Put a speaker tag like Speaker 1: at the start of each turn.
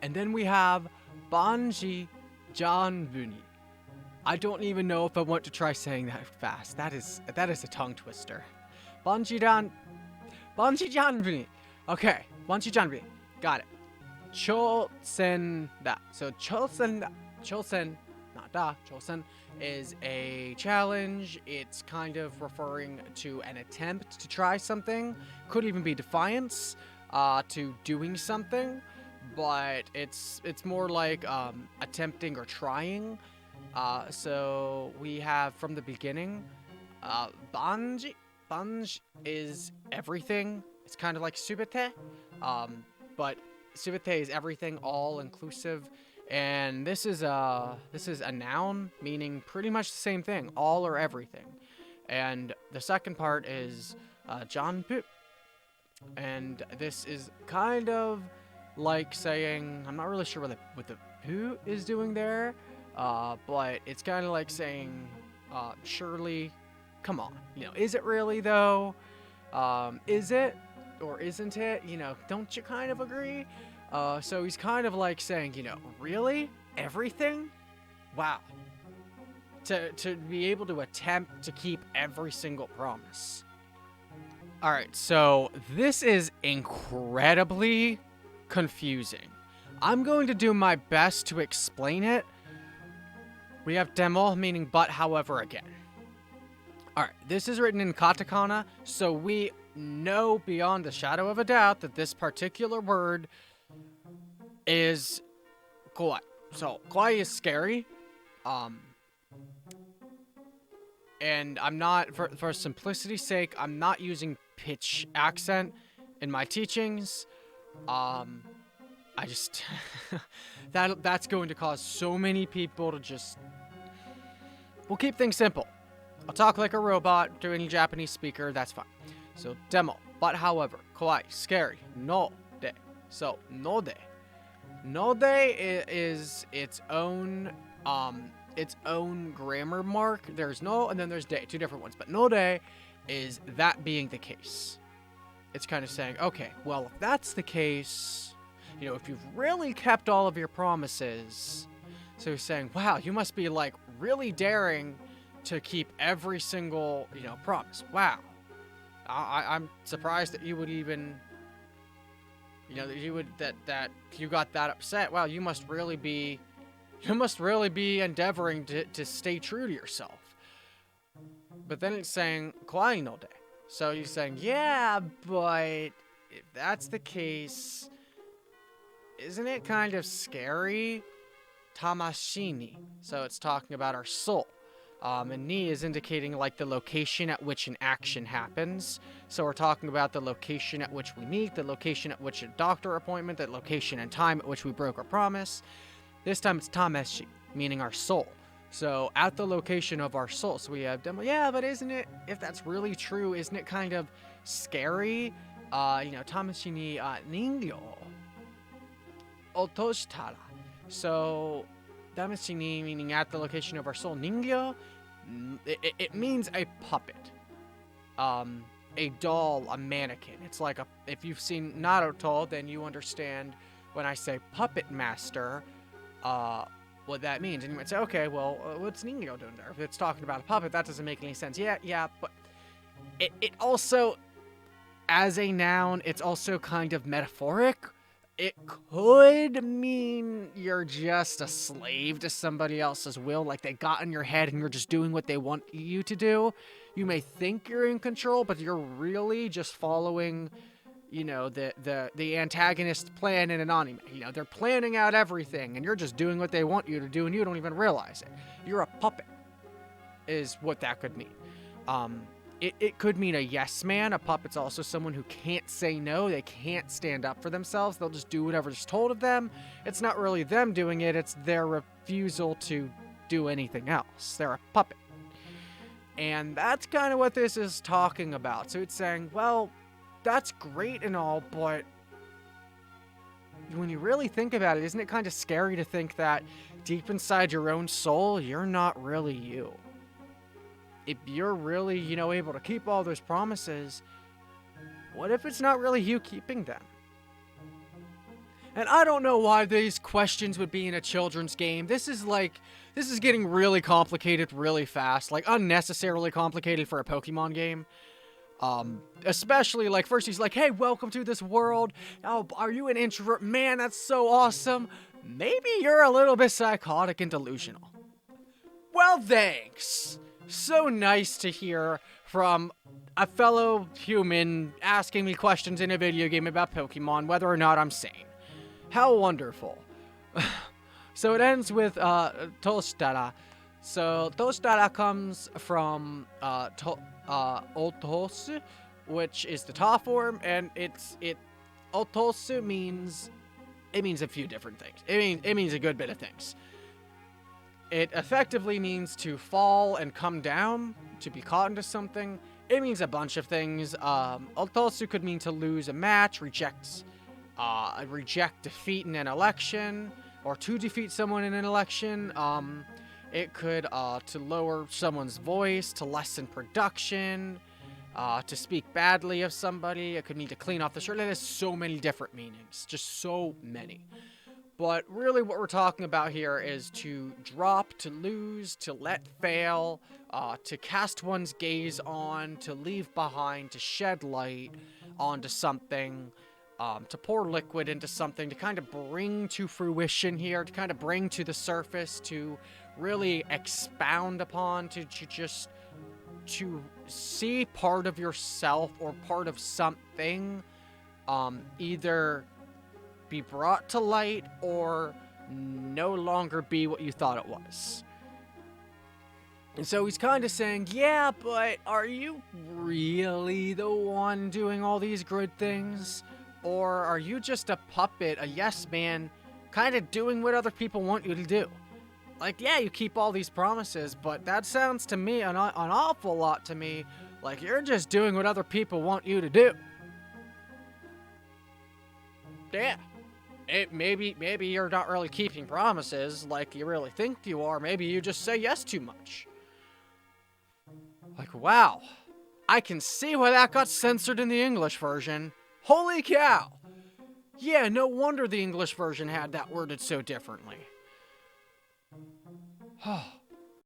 Speaker 1: And then we have Banji Janbuni. I don't even know if I want to try saying that fast. That is a tongue twister. Banji Janbuni. Okay, Banji Janbuni. Got it. Chosen da. So Chosen, not da, Chosen is a challenge. It's kind of referring to an attempt to try something. Could even be defiance to doing something, but it's more like attempting or trying. So we have from the beginning, Banji. Banj is everything. It's kind of like Subete, but Subete is everything, all inclusive. And this is a noun meaning pretty much the same thing, all or everything. And the second part is Janpu, and this is kind of like saying, I'm not really sure what the pu is doing there, but it's kind of like saying, surely, come on, is it really though? Is it or isn't it? Don't you kind of agree? So he's kind of like saying, really? Everything? Wow. To be able to attempt to keep every single promise. Alright, so this is incredibly confusing. I'm going to do my best to explain it. We have demo, meaning but, however, again. Alright, this is written in katakana, so we know beyond a shadow of a doubt that this particular word is kawaii. So, kawaii is scary. And I'm not, for simplicity's sake, I'm not using pitch accent in my teachings. I just, that's going to cause so many people to just, we'll keep things simple. I'll talk like a robot to any Japanese speaker, that's fine. So, demo, but however, kawaii, scary, no de. So, no de. No de is its own grammar mark. There's no, and then there's de, two different ones. But no de is that being the case. It's kind of saying, okay, well, if that's the case, if you've really kept all of your promises, so he's saying, wow, you must be like really daring to keep every single, promise. Wow. I'm surprised that you would even, that you got that upset. Wow, you must really be endeavoring to stay true to yourself. But then it's saying, kawaii no de. So he's saying, yeah, but if that's the case, isn't it kind of scary? Tamashini. So it's talking about our soul. And ni is indicating like the location at which an action happens. So we're talking about the location at which we meet, the location at which a doctor appointment, the location and time at which we broke our promise. This time it's tameshi, meaning our soul. So at the location of our soul. So we have demo. Yeah, but isn't it, if that's really true, isn't it kind of scary? Tameshi ni ningyo otoshitara. So tameshi ni meaning at the location of our soul. Ningyo, it means a puppet. A doll, a mannequin. It's like if you've seen Naruto, then you understand when I say puppet master, what that means. And you might say, okay, well, what's Ningyo doing there? If it's talking about a puppet, that doesn't make any sense. Yeah, but it also, as a noun, it's also kind of metaphoric. It could mean you're just a slave to somebody else's will, like they got in your head and you're just doing what they want you to do. You may think you're in control, but you're really just following the antagonist plan in an anime. They're planning out everything, and you're just doing what they want you to do, and you don't even realize it. You're a puppet, is what that could mean. It could mean a yes man. A puppet's also someone who can't say no. They can't stand up for themselves. They'll just do whatever's told of them. It's not really them doing it. It's their refusal to do anything else. They're a puppet. And that's kind of what this is talking about. So it's saying, well, that's great and all, but when you really think about it, isn't it kind of scary to think that deep inside your own soul, you're not really you? If you're really, able to keep all those promises, what if it's not really you keeping them? And I don't know why these questions would be in a children's game. This is getting really complicated really fast. Like, unnecessarily complicated for a Pokemon game. Especially, like, first he's like, hey, welcome to this world. Oh, are you an introvert? Man, that's so awesome. Maybe you're a little bit psychotic and delusional. Well, thanks. So nice to hear from a fellow human asking me questions in a video game about Pokemon, whether or not I'm sane. How wonderful. So it ends with Tostada. So Tostada comes from Otosu, which is the Ta form, and Otosu means a few different things. It means a good bit of things. It effectively means to fall and come down, to be caught into something. It means a bunch of things. Otosu could mean to lose a match, reject defeat in an election, or to defeat someone in an election. It could to lower someone's voice, to lessen production, to speak badly of somebody. It could mean to clean off the shirt. It has so many different meanings, just so many. But really what we're talking about here is to drop, to lose, to let fail, to cast one's gaze on, to leave behind, to shed light onto something, to pour liquid into something, to kind of bring to fruition here, to kind of bring to the surface, to really expound upon, to see part of yourself or part of something, either be brought to light or no longer be what you thought it was. And so he's kind of saying, yeah, but are you really the one doing all these good things? Or are you just a puppet, a yes man, kind of doing what other people want you to do? Like, yeah, you keep all these promises, but that sounds to me an awful lot to me like you're just doing what other people want you to do. Yeah. Maybe you're not really keeping promises like you really think you are. Maybe you just say yes too much. Like, wow. I can see why that got censored in the English version. Holy cow! Yeah, no wonder the English version had that worded so differently.